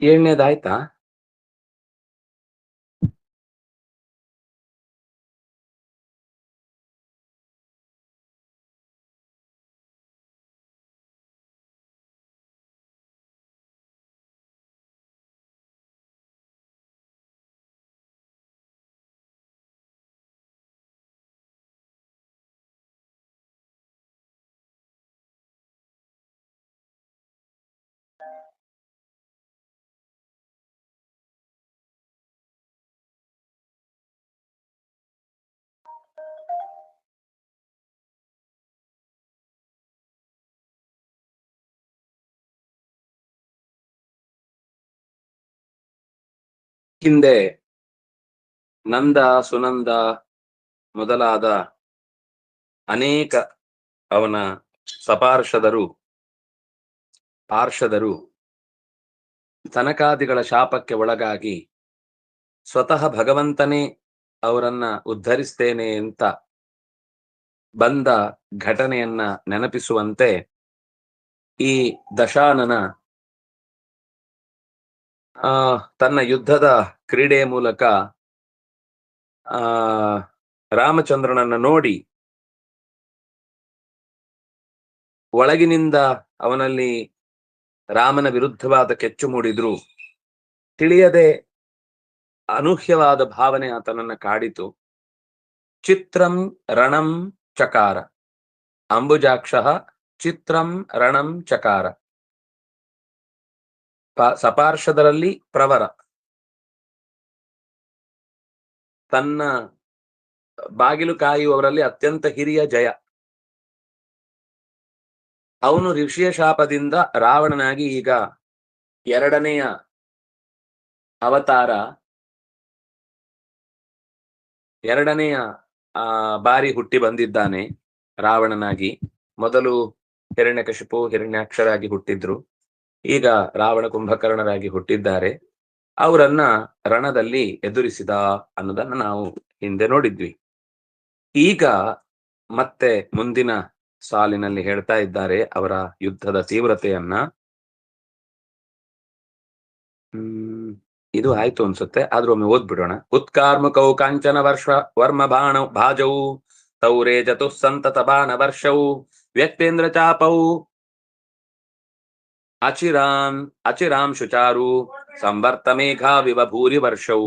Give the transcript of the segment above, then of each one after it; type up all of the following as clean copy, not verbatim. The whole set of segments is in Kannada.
ಏಳನೇದಾಯ್ತಾ? ಹಿಂದೆ ನಂದ, ಸುನಂದ ಮೊದಲಾದ ಅನೇಕ ಅವನ ಪಾರ್ಷದರು ತನಕಾದಿಗಳ ಶಾಪಕ್ಕೆ ಒಳಗಾಗಿ ಸ್ವತಃ ಭಗವಂತನೇ ಅವರನ್ನ ಉದ್ಧರಿಸ್ತೇನೆ ಅಂತ ಬಂದ ಘಟನೆಯನ್ನ ನೆನಪಿಸುವಂತೆ ಈ ದಶಾನನ ತನ್ನ ಯುದ್ಧದ ಕ್ರೀಡೆಯ ಮೂಲಕ ರಾಮಚಂದ್ರನನ್ನ ನೋಡಿ ಒಳಗಿನಿಂದ ಅವನಲ್ಲಿ ರಾಮನ ವಿರುದ್ಧವಾದ ಕೆಚ್ಚು ಮೂಡಿದ್ರು ತಿಳಿಯದೆ ಅನೂಹ್ಯವಾದ ಭಾವನೆ ಆತನನ್ನ ಕಾಡಿತು. ಚಿತ್ರಂ ರಣಂ ಚಕಾರ ಅಂಬುಜಾಕ್ಷ ಚಿತ್ರಂ ರಣಂ ಚಕಾರ. ಸಪಾರ್ಷದರಲ್ಲಿ ಪ್ರವರ ತನ್ನ ಬಾಗಿಲು ಕಾಯುವವರಲ್ಲಿ ಅತ್ಯಂತ ಹಿರಿಯ ಜಯ. ಅವನು ಋಷಿಯ ಶಾಪದಿಂದ ರಾವಣನಾಗಿ ಈಗ ಎರಡನೆಯ ಅವತಾರ, ಎರಡನೆಯ ಬಾರಿ ಹುಟ್ಟಿ ಬಂದಿದ್ದಾನೆ ರಾವಣನಾಗಿ. ಮೊದಲು ಹಿರಣ್ಯಕಶಿಪು ಹಿರಣ್ಯಾಕ್ಷರಾಗಿ ಹುಟ್ಟಿದ್ರು, ಈಗ ರಾವಣ ಕುಂಭಕರ್ಣರಾಗಿ ಹುಟ್ಟಿದ್ದಾರೆ. ಅವರನ್ನ ರಣದಲ್ಲಿ ಎದುರಿಸಿದ ಅನ್ನೋದನ್ನ ನಾವು ಹಿಂದೆ ನೋಡಿದ್ವಿ. ಈಗ ಮತ್ತೆ ಮುಂದಿನ ಸಾಲಿನಲ್ಲಿ ಹೇಳ್ತಾ ಇದ್ದಾರೆ ಅವರ ಯುದ್ಧದ ತೀವ್ರತೆಯನ್ನ. ಇದು ಆಯ್ತು ಅನ್ಸುತ್ತೆ, ಆದ್ರೂ ಒಮ್ಮೆ ಓದ್ಬಿಡೋಣ. ಉತ್ಕಾರ್ಮುಕೌ ಕಾಂಚನ ವರ್ಮ ಬಾಣ ಭಾಜೌ ತೌರೇ ಚತುಸ್ಸಂತತ ಬಾಣ ವರ್ಷೌ ವ್ಯಕ್ತೇಂದ್ರ ಚಾಪೌ ಅಚಿರಾಂ ಶುಚಾರು ಸಂವರ್ತ ಮೇಘಾ ವಿವ ಭೂರಿ ವರ್ಷೌ.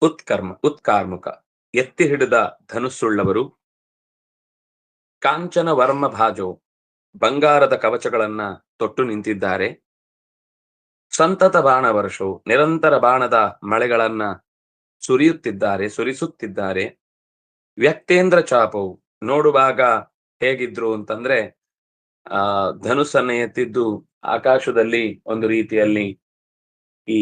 ಉತ್ಕಾರ್ಮುಕ ಎತ್ತಿ ಹಿಡಿದ ಧನುಸ್ಸುಳ್ಳವರು, ಕಾಂಚನ ವರ್ಮ ಭಾಜೌ ಬಂಗಾರದ ಕವಚಗಳನ್ನ ತೊಟ್ಟು ನಿಂತಿದ್ದಾರೆ, ಸಂತತ ಬಾಣ ವರ್ಷವು ನಿರಂತರ ಬಾಣದ ಮಳೆಗಳನ್ನ ಸುರಿಸುತ್ತಿದ್ದಾರೆ, ವ್ಯಕ್ತೇಂದ್ರ ಚಾಪವು ನೋಡುವಾಗ ಹೇಗಿದ್ರು ಅಂತಂದ್ರೆ ಧನುಸ್ಸನ್ನ ಎತ್ತಿದ್ದು ಆಕಾಶದಲ್ಲಿ ಒಂದು ರೀತಿಯಲ್ಲಿ ಈ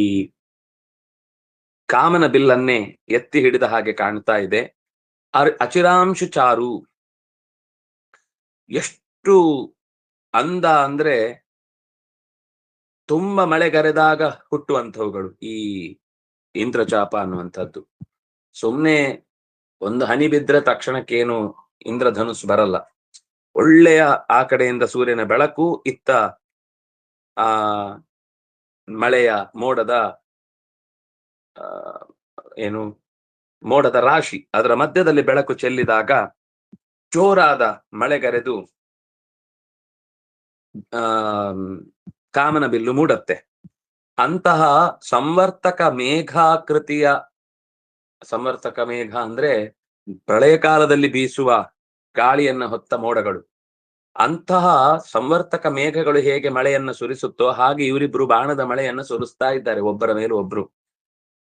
ಕಾಮನ ಬಿಲ್ಲನ್ನೇ ಎತ್ತಿ ಹಿಡಿದ ಹಾಗೆ ಕಾಣ್ತಾ ಇದೆ. ಅಚಿರಾಂಶು ಚಾರು, ಎಷ್ಟು ಅಂದ ಅಂದ್ರೆ ತುಂಬಾ ಮಳೆಗರೆದಾಗ ಹುಟ್ಟುವಂಥವುಗಳು ಈ ಇಂದ್ರಚಾಪ ಅನ್ನುವಂಥದ್ದು. ಸುಮ್ನೆ ಒಂದು ಹನಿ ಬಿದ್ರೆ ತಕ್ಷಣಕ್ಕೇನು ಇಂದ್ರಧನುಸ್ ಬರಲ್ಲ. ಒಳ್ಳೆಯ ಆ ಕಡೆಯಿಂದ ಸೂರ್ಯನ ಬೆಳಕು, ಇತ್ತ ಮಳೆಯ ಮೋಡದ ಮೋಡದ ರಾಶಿ, ಅದರ ಮಧ್ಯದಲ್ಲಿ ಬೆಳಕು ಚೆಲ್ಲಿದಾಗ ಜೋರಾದ ಮಳೆಗರೆದು ಕಾಮನ ಬಿಲ್ಲು ಮೂಡತ್ತೆ. ಅಂತಹ ಸಂವರ್ತಕ ಮೇಘ ಅಂದ್ರೆ ಪ್ರಳಯ ಕಾಲದಲ್ಲಿ ಬೀಸುವ ಗಾಳಿಯನ್ನ ಹೊತ್ತ ಮೋಡಗಳು. ಅಂತಹ ಸಂವರ್ತಕ ಮೇಘಗಳು ಹೇಗೆ ಮಳೆಯನ್ನ ಸುರಿಸುತ್ತೋ ಹಾಗೆ ಇವರಿಬ್ರು ಬಾಣದ ಮಳೆಯನ್ನ ಸುರಿಸ್ತಾ ಇದ್ದಾರೆ ಒಬ್ಬರ ಮೇಲೆ ಒಬ್ರು.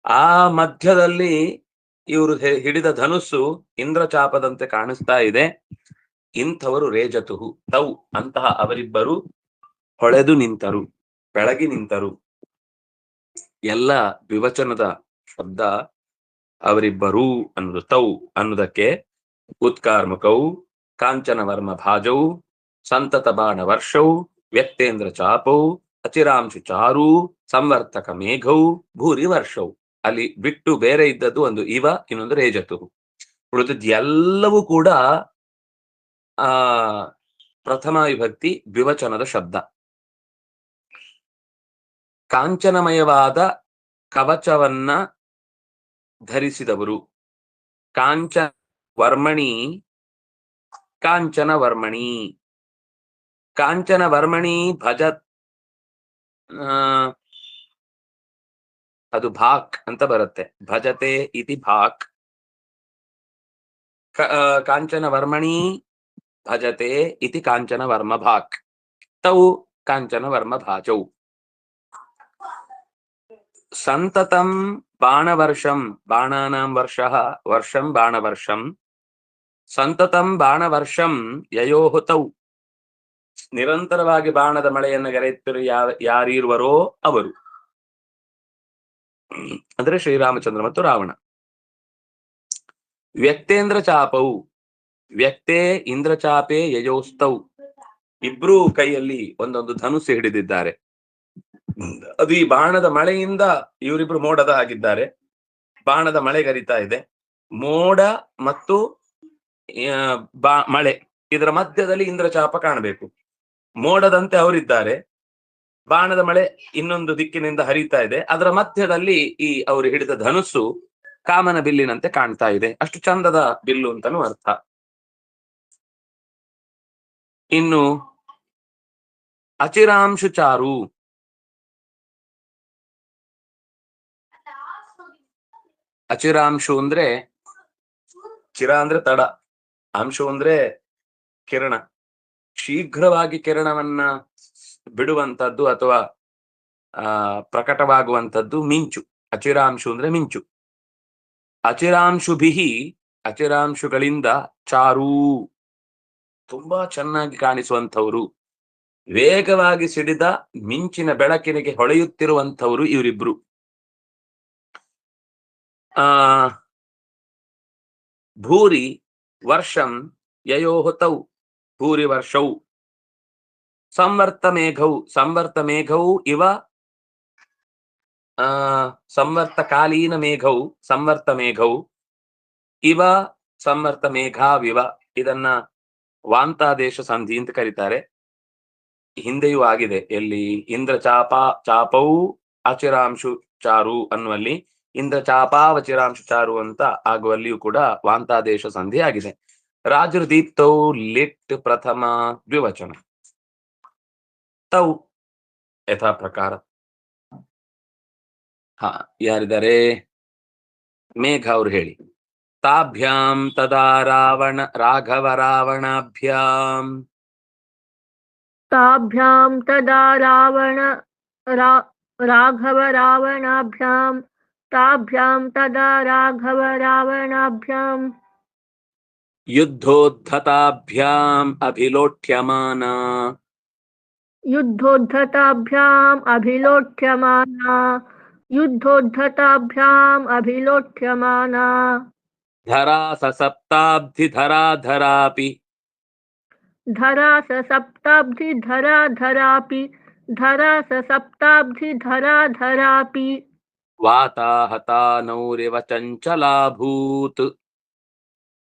ಆ ಮಧ್ಯದಲ್ಲಿ ಇವರು ಹಿಡಿದ ಧನುಸ್ಸು ಇಂದ್ರಚಾಪದಂತೆ ಕಾಣಿಸ್ತಾ ಇದೆ. ಇಂಥವರು ರೇಜತುಹು ತೌ, ಅಂತಹ ಅವರಿಬ್ಬರು ಹೊಳೆದು ನಿಂತರು, ಬೆಳಗಿ ನಿಂತರು. ಎಲ್ಲ ವಿವಚನದ ಶಬ್ದ ಅವರಿಬ್ಬರೂ ಅನ್ನೋದು. ತೌ ಅನ್ನೋದಕ್ಕೆ ಉತ್ಕಾರ್ಮುಕೌ ಕಾಂಚನ ವರ್ಮ ಭಾಜೌ ಸಂತತ ಬಾಣ ವರ್ಷೌ ವ್ಯಕ್ತೇಂದ್ರ ಚಾಪೌ ಅಚಿರಾಂಶು ಚಾರೂ ಸಂವರ್ತಕ ಮೇಘೌ ಭೂರಿ ವರ್ಷೌ. ಅಲ್ಲಿ ಬಿಟ್ಟು ಬೇರೆ ಇದ್ದದ್ದು ಒಂದು ಇವ, ಇನ್ನೊಂದು ರೇಜತು. ಉಳಿದದ್ದು ಎಲ್ಲವೂ ಕೂಡ ಪ್ರಥಮ ವಿಭಕ್ತಿ ವಿವಚನದ ಶಬ್ದ. ಕಾಂಚನಮಯವಾದ ಕವಚವನ್ನ ಧರಿಸಿದವರು. ಕಾಂಚನ ವರ್ಮಣಿ, ಕಾಂಚನ ವರ್ಮಣಿ, ಕಾಂಚನ ವರ್ಮಣಿ ಭಜ, ಅದು ಭಾಕ್ ಅಂತ ಬರುತ್ತೆ. ಭಜತೆ ಇತಿ ಭಾಕ್. ಕಾಂಚನ ವರ್ಮಣಿ ಭಜತೆ ಇತಿ ಕಾಂಚನ ವರ್ಮ ಭಾಕ್. ತೌ ಕಾಂಚನ ವರ್ಮ ಭಾಜೌ. ಸಂತತಂ ಬಾಣವರ್ಷಂ, ಬಾಣಾನಾಂ ವರ್ಷಃ, ವರ್ಷಂ ಬಾಣವರ್ಷಂ, ಸಂತತಂ ಬಾಣವರ್ಷಂ ಯಯೋಃ ತೌ. ನಿರಂತರವಾಗಿ ಬಾಣದ ಮಳೆಯನ್ನು ಗರೆಯುತ್ತಿರು ಯಾರಿರುವರೋ ಅವರು, ಅಂದ್ರೆ ಶ್ರೀರಾಮಚಂದ್ರ ಮತ್ತು ರಾವಣ. ವ್ಯಕ್ತೇಂದ್ರ ಚಾಪೌ, ವ್ಯಕ್ತೇ ಇಂದ್ರಚಾಪೆ ಯಯೋಸ್ತೌ. ಇಬ್ರೂ ಕೈಯಲ್ಲಿ ಒಂದೊಂದು ಧನುಸ್ಸು ಹಿಡಿದಿದ್ದಾರೆ. ಅದು ಈ ಬಾಣದ ಮಳೆಯಿಂದ ಇವರಿಬ್ರು ಮೋಡದ ಆಗಿದ್ದಾರೆ. ಬಾಣದ ಮಳೆ ಗರಿತಾ ಇದೆ. ಮೋಡ ಮತ್ತು ಮಳೆ, ಇದರ ಮಧ್ಯದಲ್ಲಿ ಇಂದ್ರಚಾಪ ಕಾಣಬೇಕು. ಮೋಡದಂತೆ ಅವರಿದ್ದಾರೆ, ಬಾಣದ ಮಳೆ ಇನ್ನೊಂದು ದಿಕ್ಕಿನಿಂದ ಹರಿತಾ ಇದೆ. ಅದರ ಮಧ್ಯದಲ್ಲಿ ಈ ಅವರು ಹಿಡಿದ ಧನುಸ್ಸು ಕಾಮನ ಬಿಲ್ಲಿನಂತೆ ಕಾಣ್ತಾ ಇದೆ. ಅಷ್ಟು ಚಂದದ ಬಿಲ್ಲು ಅಂತಾನು ಅರ್ಥ. ಇನ್ನು ಅಚಿರಾಂಶು ಚಾರು, ಅಚಿರಾಂಶು ಅಂದ್ರೆ ಚಿರ ಅಂದ್ರೆ ತಡ, ಅಂಶು ಅಂದ್ರೆ ಕಿರಣ. ಶೀಘ್ರವಾಗಿ ಕಿರಣವನ್ನ ಬಿಡುವಂತದ್ದು ಅಥವಾ ಪ್ರಕಟವಾಗುವಂತದ್ದು ಮಿಂಚು. ಅಚಿರಾಂಶು ಅಂದ್ರೆ ಮಿಂಚು. ಅಚಿರಾಂಶುಭಿಹಿ, ಅಚಿರಾಂಶುಗಳಿಂದ ಚಾರೂ, ತುಂಬಾ ಚೆನ್ನಾಗಿ ಕಾಣಿಸುವಂಥವ್ರು, ವೇಗವಾಗಿ ಸಿಡಿದ ಮಿಂಚಿನ ಬೆಳಕಿನಿಗೆ ಹೊಳೆಯುತ್ತಿರುವಂಥವ್ರು ಇವರಿಬ್ರು. ಭೂರಿ ವರ್ಷಂ ಯಯೋಃ ತೌ, ಭೂರಿ ವರ್ಷೌ. ಸಂವರ್ತ ಮೇಘೌ, ಸಂವರ್ತ ಮೇಘೌ ಇವ, ಸಂವರ್ತಕಾಲೀನ ಮೇಘೌ, ಸಂವರ್ತ ಮೇಘೌ ಇವ ಸಂವರ್ತ ಮೇಘಾವಿವ. ಇದನ್ನ ವಾಂತಾದೇಶ ಸಂಧಿ ಅಂತ ಕರೀತಾರೆ. ಹಿಂದೆಯೂ ಆಗಿದೆ. ಎಲ್ಲಿ ಇಂದ್ರ ಚಾಪೌ ಅಚಿರಾಂಶು ಚಾರು ಅನ್ನುವಲ್ಲಿ ಇಂದ್ರ ಚಾಪಾವಚಿರಾಂಶು ಚಾರು ಅಂತ ಆಗುವಲ್ಲಿಯೂ ಕೂಡ ವಾಂತಾದೇಶ ಸಂಧಿ ಆಗಿದೆ. ರಾಜರು ದೀಪ್ತೌ ಲಿಟ್ ಪ್ರಥಮ ದ್ವಿವಚನ. ತೌ ಯಥಾ ಪ್ರಕಾರ. ಯಾರಿದ್ದಾರೆ? ಮೇಘ ಅವ್ರು ಹೇಳಿ. ತಾಭ್ಯಾಂ ತದಾ ರಾವಣ ರಾಘವ ರಾವಣಾಭ್ಯಾಂ, ತಾಭ್ಯಾಂ ತದಾ ರಾಘವ ರಾವಣಾಭ್ಯಾಂ, ತಾಭ್ಯಾಂ ತದಾ ರಾಘವ ರಾವಣಾಭ್ಯಾಂ. ಯುದ್ಧೋದ್ಧತಾಭ್ಯಾಂ ಅಭಿಲೋಠ್ಯಮಾನಾ, ಯುದ್ಧೋದ್ಧತಾಭ್ಯಾಂ ಅಭಿಲೋಠ್ಯಮಾನಾ, ಯುದ್ಧೋದ್ಧತಾಭ್ಯಾಂ ಅಭಿಲೋಠ್ಯಮಾನಾ. ಧರಾ ಸಪ್ತಾಬ್ಧಿ ಧರಾಧರಾಪಿ, ಧರಾ ಸಪ್ತಾಬ್ಧಿ ಧರಾಧರಾಪಿ, ಧರಾ ಸಪ್ತಾಬ್ಧಿ ಧರಾಧರಾಪಿ. ವಾತಾಹತಾ ನೌರಿವ ಚಂಚಲಾಭೂತ್,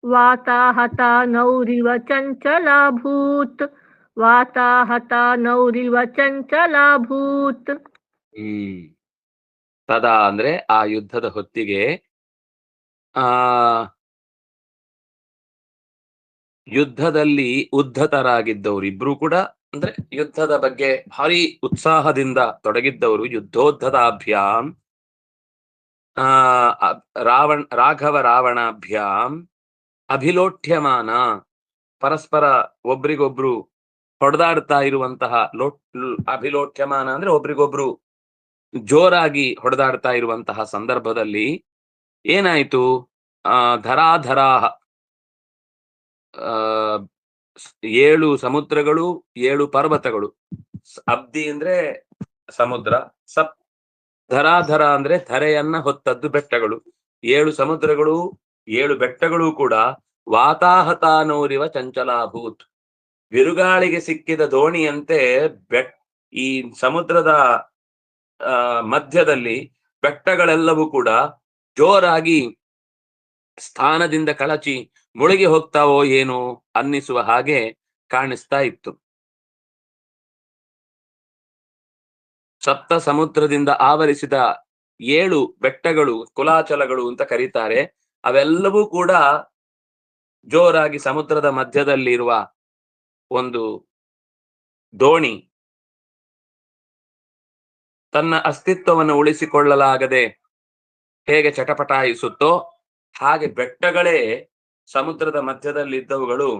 ವಾತಾಹತಾ ನೌರಿವ ಚಂಚಲಾಭೂತ್, ವಾತಾಹತಾ ನೌರಿವ ಚಂಚಲಾಭೂತ್. ತದಾ ಅಂದ್ರೆ ಆ ಯುದ್ಧದ ಹೊತ್ತಿಗೆ ಯುದ್ಧದಲ್ಲಿ ಉದ್ಧತರಾಗಿದ್ದವರು ಇಬ್ರು ಕೂಡ, ಅಂದ್ರೆ ಯುದ್ಧದ ಬಗ್ಗೆ ಭಾರಿ ಉತ್ಸಾಹದಿಂದ ತೊಡಗಿದ್ದವರು. ಯುದ್ಧೋದ್ಧತಾಭ್ಯಾಂ ರಾಘವ ರಾವಣಾಭ್ಯಾಂ ಅಭಿಲೋಠ್ಯಮಾನ, ಪರಸ್ಪರ ಒಬ್ರಿಗೊಬ್ರು ಹೊಡೆದಾಡ್ತಾ ಇರುವಂತಹ ಅಭಿಲೋಠ್ಯಮಾನ ಅಂದ್ರೆ ಒಬ್ರಿಗೊಬ್ರು ಜೋರಾಗಿ ಹೊಡೆದಾಡ್ತಾ ಇರುವಂತಹ ಸಂದರ್ಭದಲ್ಲಿ ಏನಾಯ್ತು? ಧರಾಧರಾಹ, 7 ಸಮುದ್ರಗಳು 7 ಪರ್ವತಗಳು. ಅಬ್ದಿ ಅಂದ್ರೆ ಸಮುದ್ರ, ಧರಾಧರ ಅಂದ್ರೆ ಧರೆಯನ್ನ ಹೊತ್ತದ್ದು ಬೆಟ್ಟಗಳು. 7 ಸಮುದ್ರಗಳು 7 ಬೆಟ್ಟಗಳು ಕೂಡ ವಾತಾಹತಾನೋರಿವ ಚಂಚಲಾಭೂತ್, ಬಿರುಗಾಳಿಗೆ ಸಿಕ್ಕಿದ ದೋಣಿಯಂತೆ ಈ ಸಮುದ್ರದ ಮಧ್ಯದಲ್ಲಿ ಬೆಟ್ಟಗಳೆಲ್ಲವೂ ಕೂಡ ಜೋರಾಗಿ ಸ್ಥಾನದಿಂದ ಕಳಚಿ ಮುಳುಗಿ ಹೋಗ್ತಾವೋ ಏನೋ ಅನ್ನಿಸುವ ಹಾಗೆ ಕಾಣಿಸ್ತಾ ಇತ್ತು. ಸಪ್ತ ಸಮುದ್ರದಿಂದ ಆವರಿಸಿದ 7 ಬೆಟ್ಟಗಳು ಕುಲಾಚಲಗಳು ಅಂತ ಕರೀತಾರೆ. ಅವೆಲ್ಲವೂ ಕೂಡ ಜೋರಾಗಿ ಸಮುದ್ರದ ಮಧ್ಯದಲ್ಲಿರುವ ಒಂದು ದೋಣಿ ತನ್ನ ಅಸ್ತಿತ್ವವನ್ನು ಉಳಿಸಿಕೊಳ್ಳಲಾಗದೆ ಹೇಗೆ ಚಟಪಟಾಯಿಸುತ್ತೋ ಹಾಗೆ ಬೆಟ್ಟಗಳೇ ಸಮುದ್ರದ ಮಧ್ಯದಲ್ಲಿದ್ದವುಗಳು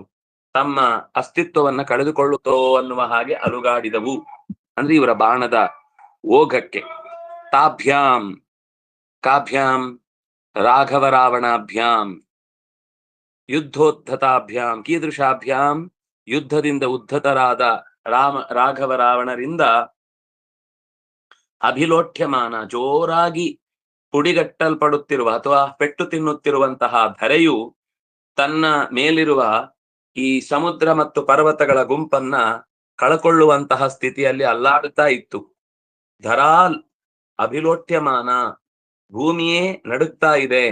ತಮ್ಮ ಅಸ್ತಿತ್ವವನ್ನ ಕಳೆದುಕೊಳ್ಳುತ್ತೋ ಅನ್ನುವ ಹಾಗೆ ಅಲುಗಾಡಿದವು. ಅಂದ್ರೆ ಇವರ ಬಾಣದ ಓಘಕ್ಕೆ. ತಾಭ್ಯಾಂ ಕಾಭ್ಯಾಂ ರಾಘವ ರಾವಣಾಭ್ಯಾಂ ಯುದ್ಧೋದ್ಧತಾಭ್ಯಾಂ ಕೀದೃಶಾಭ್ಯಾಂ ಯುದ್ಧದಿಂದ ಉದ್ಧತರಾದ ರಾಘವ ರಾವಣರಿಂದ ಅಭಿಲೋಠ್ಯಮಾನ ಜೋರಾಗಿ ಪುಡಿಗಟ್ಟಲ್ಪಡುತ್ತಿರುವ ಅಥವಾ ಪೆಟ್ಟು ತಿನ್ನುತ್ತಿರುವಂತಹ ಧರೆಯು ತನ್ನ ಮೇಲಿರುವ ಈ ಸಮುದ್ರ ಮತ್ತು ಪರ್ವತಗಳ ಗುಂಪನ್ನ ಕಳಕೊಳ್ಳುವಂತಹ ಸ್ಥಿತಿಯಲ್ಲಿ ಅಲ್ಲಾಡುತ್ತಾ ಇತ್ತು. ಧರಾಲ್ ಅಭಿಲೋಠ್ಯಮಾನ, ಭೂಮಿಯೇ ನಡುಗ್ತಾ ಇದೆ.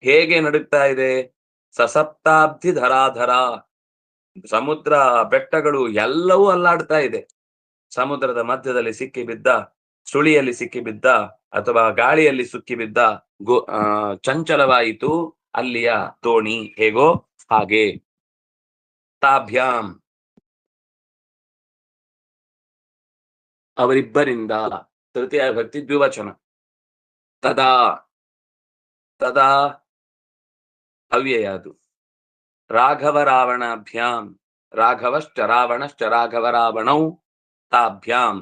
ಹೇಗೆ ನಡುಗ್ತಾ ಇದೆ? ಸಸಪ್ತಾಬ್ಧಿ ಧರಾಧರ, ಸಮುದ್ರ ಬೆಟ್ಟಗಳು ಎಲ್ಲವೂ ಅಲ್ಲಾಡ್ತಾ ಇದೆ. ಸಮುದ್ರದ ಮಧ್ಯದಲ್ಲಿ ಸಿಕ್ಕಿಬಿದ್ದ, ಸುಳಿಯಲ್ಲಿ ಸಿಕ್ಕಿಬಿದ್ದ ಅಥವಾ ಗಾಳಿಯಲ್ಲಿ ಸಿಕ್ಕಿಬಿದ್ದ ಚಂಚಲವಾಯಿತು ಅಲ್ಲಿಯ ದೋಣಿ. ಹೇಗೋ ಹಾಗೆ. ತಾಭ್ಯಾಂ ಅವರಿಬ್ಬರಿಂದ, ತೃತೀಯ ಭಕ್ತಿ ದ್ವಿವಚನ. ತದಾ ತದಾ ಅವ್ಯಯ ಅದು. ರಾಘವ ರಾವಣಾಭ್ಯಾಂ, ರಾಘವಶ್ಚ ರಾವಣಶ್ಚ ರಾಘವ ರಾವಣೌ ತಾಭ್ಯಾಂ,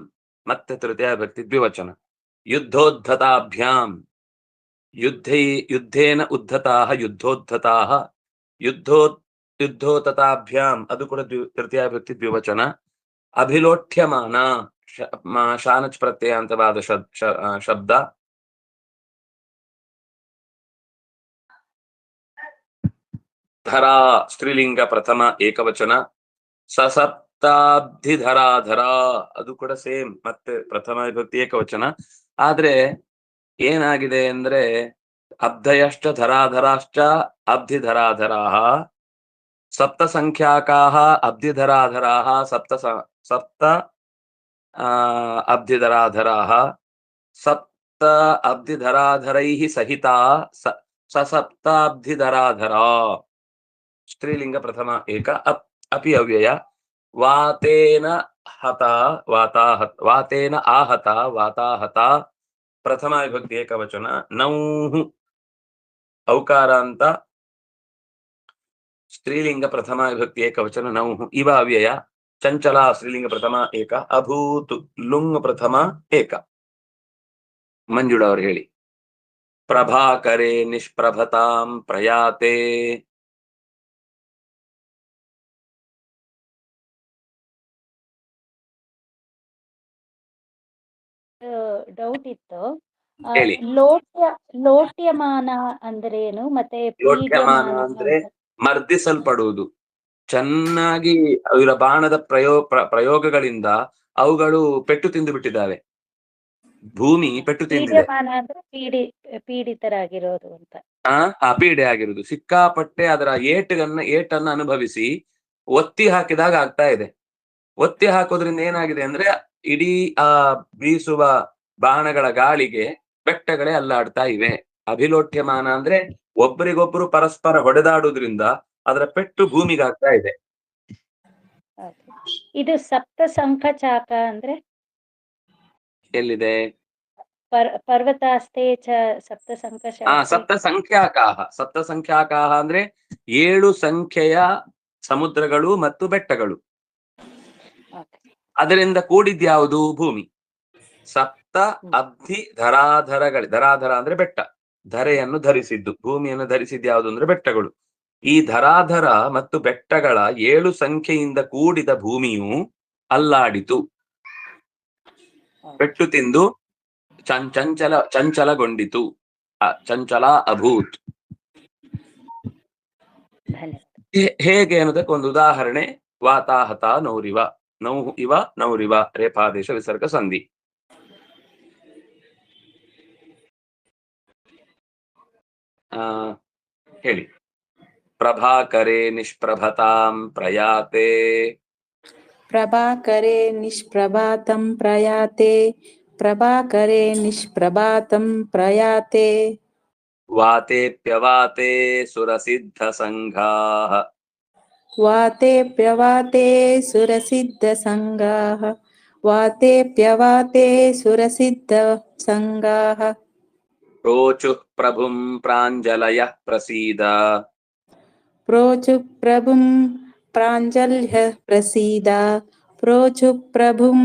ಮತ್ತೆ ತೃತೀಯ ಭಕ್ತಿ ದ್ವಿವಚನ. ಯುದ್ಧೋದ್ಧತಾಭ್ಯಾಂ, ಯುದ್ಧೇನ ಉದ್ಧತಾಃ ಯುದ್ಧೋದ್ಧತಾಃ ಯುದ್ಧೋತತಾಭ್ಯಾಂ, ಅದು ಕೂಡ ತೃತೀಯ ಭಕ್ತಿ ದ್ವಿವಚನ. ಅಭಿಲೋಠ್ಯಮಾನ ಶಾನಚ್ ಪ್ರತ್ಯಯಾಂತವಾದ ಶಬ್ದ. ಧರಾ ಸ್ತ್ರೀಲಿಂಗ ಪ್ರಥಮ ಏಕವಚನ. ಸಸಪ್ತಾಬ್ಧಿ ಧರಾಧರ, ಅದು ಕೂಡ ಸೇಮ್, ಮತ್ತೆ ಪ್ರಥಮ ವಿಭಕ್ತಿ ಏಕವಚನ. ಆದ್ರೆ ಏನಾಗಿದೆ ಅಂದ್ರೆ ಅಬ್ಧಯಶ್ಚ ಧರಾಧರಾಶ್ಚ ಅಬ್ಧಿಧರಾಧರಾಃ, ಸಪ್ತ ಸಂಖ್ಯಾಕಾಃ ಅಬ್ಧಿಧರಾಧರಾಃ ಸಪ್ತ ಅಬ್ಧಿಧರಾಧರಾಃ ಸಪ್ತ ಅಬ್ಧಿಧರಾಧರೈಃ ಸಹಿತಾ ಸಸಪ್ತಾಬ್ಧಿಧರಾಧರಾ. ಸ್ತ್ರೀಲಿಂಗ ಪ್ರಥಮ ಏಕ. ಅಪಿ ಅವ್ಯಯ. ವಾತೇನ ಹತ ವಾತೇನ ಆಹತ ವಾತಾಹತ ಪ್ರಥಮ ವಿಭಕ್ತಿ ಏಕವಚನ. ನೌಹು ಔಕಾರಾಂತ ಸ್ತ್ರೀಲಿಂಗ ಪ್ರಥಮ ವಿಭಕ್ತಿ ಏಕವಚನ ನೌಹು. ಇವ ಅವ್ಯಯ. ಚಂಚಲ ಸ್ತ್ರೀಲಿಂಗ ಪ್ರಥಮ ಏಕ. ಅಭೂತ್ ಲುಂಗ್ ಪ್ರಥಮ ಏಕ. ಮಂಜುಳ ಅವರು ಹೇಳಿ. ಪ್ರಭಾಕರೆ ನಿಷ್ಪ್ರಭತಾಂ ಪ್ರಯಾತೆ. ಡೌಟ್ ಇತ್ತು. ಹೇಳಿ. ಲೋಟ್ಯಮಾನ ಅಂದ್ರೆ ಏನು? ಮತ್ತೆ ಲೋಟ್ಯಮಾನ ಅಂದ್ರೆ ಮರ್ದಿಸಲ್ಪಡುವುದು. ಚೆನ್ನಾಗಿ ಇವರ ಬಾಣದ ಪ್ರಯೋಗಗಳಿಂದ ಅವುಗಳು ಪೆಟ್ಟು ತಿಂದು ಬಿಟ್ಟಿದ್ದಾವೆ. ಭೂಮಿ ಪೆಟ್ಟು ತಿಂದಿದೆ. ಅಂದ್ರೆ ಪೀಡಿತರಾಗಿರೋದು ಅಂತ. ಪೀಡೆ ಆಗಿರುವುದು. ಸಿಕ್ಕಾಪಟ್ಟೆ ಅದರ ಏಟನ್ನ ಅನುಭವಿಸಿ ಒತ್ತಿ ಹಾಕಿದಾಗ ಆಗ್ತಾ ಇದೆ. ಒತ್ತಿ ಹಾಕೋದ್ರಿಂದ ಏನಾಗಿದೆ ಅಂದ್ರೆ ಇಡೀ ಆ ಬೀಸುವ ಬಾಣಗಳ ಗಾಳಿಗೆ ಬೆಟ್ಟಗಳೇ ಅಲ್ಲಾಡ್ತಾ ಇವೆ. ಅಭಿಲೋಠ್ಯಮಾನ ಅಂದ್ರೆ ಒಬ್ಬರಿಗೊಬ್ಬರು ಪರಸ್ಪರ ಹೊಡೆದಾಡುವುದ್ರಿಂದ ಅದರ ಪೆಟ್ಟು ಭೂಮಿಗಾಗ್ತಾ ಇದೆ. ಇದು ಸಪ್ತ ಸಂಖ್ಯಾಕ ಅಂದ್ರೆ ಎಲ್ಲಿದೆ? ಪರ್ವತಾಸ್ತೆ ಚ ಸಪ್ತ ಸಪ್ತ ಸಂಖ್ಯಾಕಾಹ. ಸಪ್ತ ಸಂಖ್ಯಾಕಾಹ ಅಂದ್ರೆ 7 ಸಂಖ್ಯೆಯ ಸಮುದ್ರಗಳು ಮತ್ತು ಬೆಟ್ಟಗಳು. ಅದರಿಂದ ಕೂಡಿದ್ಯಾವುದು? ಭೂಮಿ. ಸಪ್ತ ಅಬ್ಧಿ ಧರಾಧರಗಳು. ಧರಾಧರ ಅಂದ್ರೆ ಬೆಟ್ಟ. ಧರೆಯನ್ನು ಧರಿಸಿದ್ದು, ಭೂಮಿಯನ್ನು ಧರಿಸಿದ್ಯಾವುದು ಅಂದ್ರೆ ಬೆಟ್ಟಗಳು. ಈ ಧರಾಧರ ಮತ್ತು ಬೆಟ್ಟಗಳ 7 ಸಂಖ್ಯೆಯಿಂದ ಕೂಡಿದ ಭೂಮಿಯು ಅಲ್ಲಾಡಿತು, ಪೆಟ್ಟು ತಿಂದು ಚಂಚಲಗೊಂಡಿತು. ಚಂಚಲ ಅಭೂತ್. ಹೇಗೆ ಅನ್ನೋದಕ್ಕೆ ಒಂದು ಉದಾಹರಣೆ. ವಾತಾಹತ ನೌರಿವ. ನೌಹು ಇವ ನೌರಿವ ರೇಫಾದೇಶ ವಿಸರ್ಗ ಸಂಧಿ. ಹೇಳಿ. ಪ್ರಭಾಕರೆ ನಿಷ್ಪ್ರಭತಾಂ ಪ್ರಯಾತೆ. ಪ್ರಭಾಕರೆ ನಿಷ್ಪ್ರಭಾತಂ ಪ್ರಯಾತೆ प्रभाकरे निष्प्रभातं प्रयाते वातेऽप्यवाते सुरसिद्धसङ्घाः वातेऽप्यवाते सुरसिद्धसङ्गाः वातेऽप्यवाते सुरसिद्धसङ्गाः प्रोचुः प्रभुं प्राञ्जलयः प्रसीद प्रोचु प्रभुं प्राञ्जल्यः प्रसीद प्रोचु प्रभुं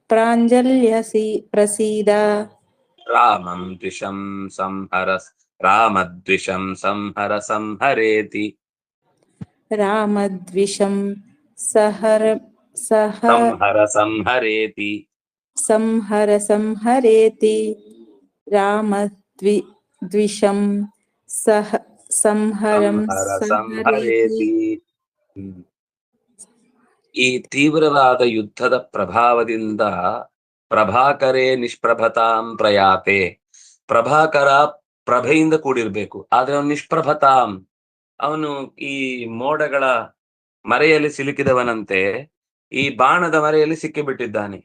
प्राञ्जल्यसि प्रसीद रामं द्विषं संहर संहरेति रामद्विषं सहर संहरेति संहरेति रामद्विषं सह संहरं संहरेति ಹ್ಮ್. ಈ ತೀವ್ರವಾದ ಯುದ್ಧದ ಪ್ರಭಾವದಿಂದ ಪ್ರಭಾಕರೇ ನಿಷ್ಪ್ರಭತಾಂ ಪ್ರಯಾತೆ. ಪ್ರಭಾಕರ ಪ್ರಭೆಯಿಂದ ಕೂಡಿರ್ಬೇಕು, ಆದ್ರೆ ಅವನು ನಿಷ್ಪ್ರಭತಾಂ, ಅವನು ಈ ಮೋಡಗಳ ಮರೆಯಲ್ಲಿ ಸಿಲುಕಿದವನಂತೆ ಈ ಬಾಣದ ಮರೆಯಲ್ಲಿ ಸಿಕ್ಕಿಬಿಟ್ಟಿದ್ದಾನೆ.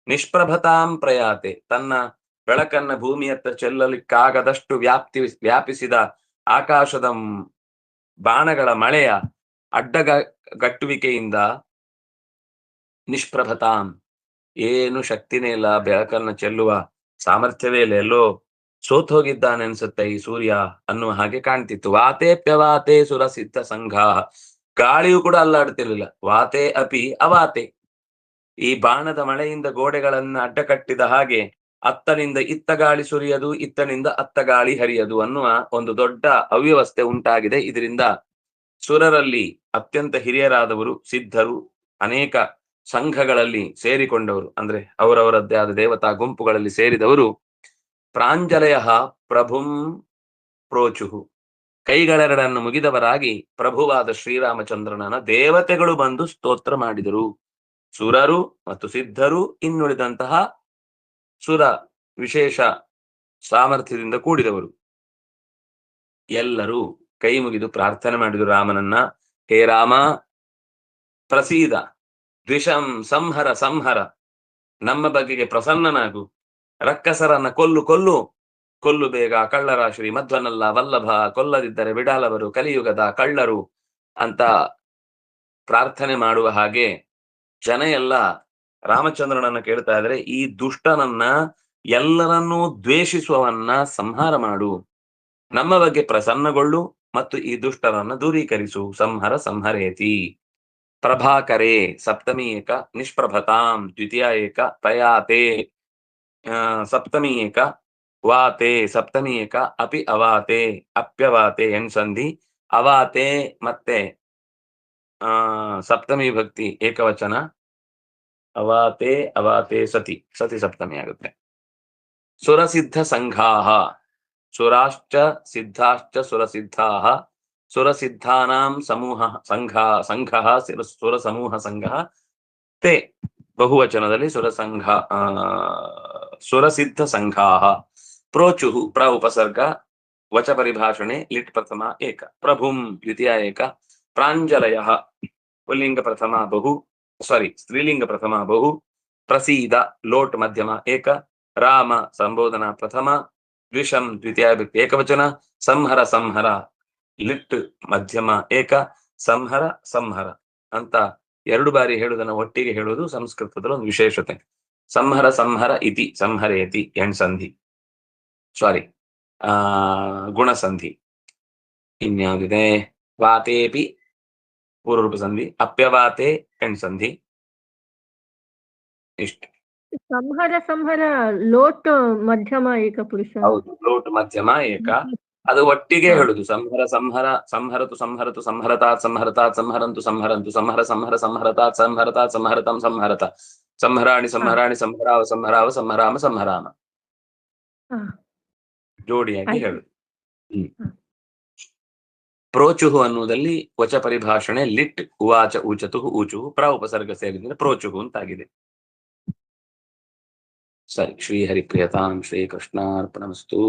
ನಿಷ್ಪ್ರಭತಾಂ ಪ್ರಯಾತೆ, ತನ್ನ ಬೆಳಕನ್ನ ಭೂಮಿಯತ್ತ ಚೆಲ್ಲಲಿಕ್ಕಾಗದಷ್ಟು ವ್ಯಾಪಿಸಿದ ಆಕಾಶದ ಬಾಣಗಳ ಮಳೆಯ ಅಡ್ಡಗಟ್ಟುವಿಕೆಯಿಂದ ನಿಷ್ಪ್ರಭತಾಂ, ಏನು ಶಕ್ತಿನೇ ಇಲ್ಲ, ಬೆಳಕನ್ನ ಚೆಲ್ಲುವ ಸಾಮರ್ಥ್ಯವೇ ಇಲ್ಲ, ಎಲ್ಲೋ ಸೋತ್ ಹೋಗಿದ್ದಾನೆ ಅನ್ಸುತ್ತೆ ಈ ಸೂರ್ಯ ಅನ್ನುವ ಹಾಗೆ ಕಾಣ್ತಿತ್ತು. ವಾತೆ ಪ್ಯವಾತೆ ಸುರಸಿದ್ಧ ಸಂಘಾ, ಗಾಳಿಯೂ ಕೂಡ ಅಲ್ಲಾಡ್ತಿರ್ಲಿಲ್ಲ. ವಾತೆ ಅಪಿ ಅವಾತೆ, ಈ ಬಾಣದ ಮಳೆಯಿಂದ ಗೋಡೆಗಳನ್ನ ಅಡ್ಡಕಟ್ಟಿದ ಹಾಗೆ ಅತ್ತನಿಂದ ಇತ್ತ ಗಾಳಿ ಸುರಿಯದು, ಇತ್ತನಿಂದ ಅತ್ತ ಗಾಳಿ ಹರಿಯದು ಅನ್ನುವ ಒಂದು ದೊಡ್ಡ ಅವ್ಯವಸ್ಥೆ ಉಂಟಾಗಿದೆ. ಇದರಿಂದ ಸುರರಲ್ಲಿ ಅತ್ಯಂತ ಹಿರಿಯರಾದವರು, ಸಿದ್ಧರು, ಅನೇಕ ಸಂಘಗಳಲ್ಲಿ ಸೇರಿಕೊಂಡವರು, ಅಂದ್ರೆ ಅವರವರದ್ದೇ ಆದ ದೇವತಾ ಗುಂಪುಗಳಲ್ಲಿ ಸೇರಿದವರು, ಪ್ರಾಂಜಲಯ ಪ್ರಭುಂ ಪ್ರೋಚುಹು, ಕೈಗಳೆರಡನ್ನು ಮುಗಿದವರಾಗಿ ಪ್ರಭುವಾದ ಶ್ರೀರಾಮಚಂದ್ರನನ್ನ ದೇವತೆಗಳು ಬಂದು ಸ್ತೋತ್ರ ಮಾಡಿದರು. ಸುರರು ಮತ್ತು ಸಿದ್ಧರು, ಇನ್ನುಳಿದಂತಹ ಸುರ ವಿಶೇಷ ಸಾಮರ್ಥ್ಯದಿಂದ ಕೂಡಿದವರು ಎಲ್ಲರೂ ಕೈ ಮುಗಿದು ಪ್ರಾರ್ಥನೆ ಮಾಡಿದರು ರಾಮನನ್ನ. ಹೇ ರಾಮ, ಪ್ರಸೀದ, ದ್ವಿಷಂ ಸಂಹರ ಸಂಹರ, ನಮ್ಮ ಬಗೆಗೆ ಪ್ರಸನ್ನನಾಗು, ರಕ್ಕಸರನ್ನ ಕೊಲ್ಲು ಕೊಲ್ಲು ಕೊಲ್ಲು ಬೇಗ, ಕಳ್ಳರ ಶ್ರೀ ಮಧ್ವನಲ್ಲ ವಲ್ಲಭ, ಕೊಲ್ಲದಿದ್ದರೆ ಬಿಡಾಲವರು ಕಲಿಯುಗದ ಕಳ್ಳರು ಅಂತ ಪ್ರಾರ್ಥನೆ ಮಾಡುವ ಹಾಗೆ ಜನ ಎಲ್ಲ ರಾಮಚಂದ್ರನನ್ನ ಕೇಳ್ತಾ ಇದ್ರೆ, ಈ ದುಷ್ಟನನ್ನ, ಎಲ್ಲರನ್ನೂ ದ್ವೇಷಿಸುವವನ್ನ ಸಂಹಾರ ಮಾಡು, ನಮ್ಮ ಬಗ್ಗೆ ಪ್ರಸನ್ನಗೊಳ್ಳು ಮತ್ತು ಈ ದುಷ್ಟರನ್ನ ದೂರೀಕರಿಸು. ಸಂಹರ ಸಂಹರೇತಿ. ಪ್ರಭಾಕರೇ ಸಪ್ತಮಿ ಏಕ, ನಿಷ್ಪ್ರಭತಾಂ ದ್ವಿತೀಯ ಏಕ, ಪ್ರಯಾತೆ ಸಪ್ತಮಿ ಏಕ, ವಾತೆ ಸಪ್ತಮಿ ಏಕ, ಅಪಿ ಅವಾತೆ ಅಪ್ಯವಾತೆ ಎಣ್ಸಂಧಿ, ಅವಾತೆ ಮತ್ತೆ ಸಪ್ತಮಿ ಭಕ್ತಿ ಏಕವಚನ, ಅವಾತೆ ಅವಾತೆ ಸತಿ ಸತಿ ಸಪ್ತಮಿ ಆಗುತ್ತೆ. ಸುರಸಿದ್ಧ ಸಂಘಾಹ, ಸುರಾಶ್ಚ ಸಿದ್ಧಾಶ್ಚ ಸುರಸಿದ್ಧಾಹ, ಸುರಸಿದ್ಧಾನಾಂ ಸಮೂಹ ಸಂಘ ಸುರ ಸಮೂಹ ಸಂಘ ತೇ ಬಹುವಚನದಲ್ಲಿ ಸುರಸಂಘ ಸುರಸಿದ್ಧ ಸಂಘಾಹ. ಪ್ರೋಚುಹು ಪ್ರ ಉಪಸರ್ಗ, ವಚ ಪರಿಭಾಷಣೆ ಲಿಟ್ ಪ್ರಥಮ ಏಕ, ಪ್ರಭುಂ ದ್ವಿತೀಯ ಏಕ, ಪ್ರಾಂಜಲಯ ಪುಲ್ಲಿಂಗ ಪ್ರಥಮ ಬಹು, ಸ್ತ್ರೀಲಿಂಗ ಪ್ರಥಮ ಬಹು, ಪ್ರಸೀದ ಲೋಟ್ ಮಧ್ಯಮ ಏಕ, ರಾಮ ಸಂಬೋಧನಾ ಪ್ರಥಮ, ದ್ವಿಷಂ ದ್ವಿತೀಯ ವ್ಯಕ್ತಿ ಏಕವಚನ, ಸಂಹರ ಸಂಹರ ಲಿಟ್ ಮಧ್ಯಮ ಏಕ, ಸಂಹರ ಸಂಹರ ಅಂತ ಎರಡು ಬಾರಿ ಹೇಳುವುದನ್ನು ಒಟ್ಟಿಗೆ ಹೇಳುವುದು ಸಂಸ್ಕೃತದಲ್ಲಿ ಒಂದು ವಿಶೇಷತೆ. ಸಂಹರ ಸಂಹರ ಇತಿ ಸಂಹರೇತಿ ಎಣ್ಸಂಧಿ, ಗುಣಸಂಧಿ. ಇನ್ಯಾವುದಿದೆ? ವಾತೇಪಿ ಪೂರ್ವರೂಪ ಸಂಧಿ, ಅಪ್ಯವಾತೆ ಎಣ್ಸಂಧಿ. ಇಷ್ಟು. ಸಂಹರ ಸಂಹರ ಲೋಟ್ ಮಧ್ಯಮ ಏಕ ಪುರುಷ. ಹೌದು, ಲೋಟ್ ಮಧ್ಯಮ ಏಕ, ಅದು ಒಟ್ಟಿಗೆ ಹೇಳುದು. ಸಂಹರ ಸಂಹರ ಸಂಹರತು ಸಂಹರತು ಸಂಹರತಾತ್ ಸಂಹರತಾತ್ ಸಂಹರಂತು ಸಂಹರಂತು ಸಂಹರ ಸಂಹರ ಸಂಹರತಾತ್ ಸಂಹರತಾತ್ ಸಂಹರತಂ ಸಂಹರತ ಸಂಹರಾಣಿ ಸಂಹರಾಣಿ ಸಂಹರಾವ ಸಂಹರಾವ ಸಂಹರಾಮ ಸಂಹರಾಮ, ಜೋಡಿಯಾಗಿ ಹೇಳುದು. ಪ್ರೋಚುಹು ಅನ್ನುವುದಲ್ಲಿ ವಚ ಪರಿಭಾಷಣೆ ಲಿಟ್, ಉವಾಚ ಊಚತು ಊಚುಹು, ಪ್ರ ಉಪಸರ್ಗ ಸೇರಿದ್ರೆ ಪ್ರೋಚುಹು ಅಂತಾಗಿದೆ. ಸರಿ, ಶ್ರೀ ಹರಿಪ್ರಿಯತಾಂ ಶ್ರೀ ಕೃಷ್ಣಾರ್ಪಣಮಸ್ತು.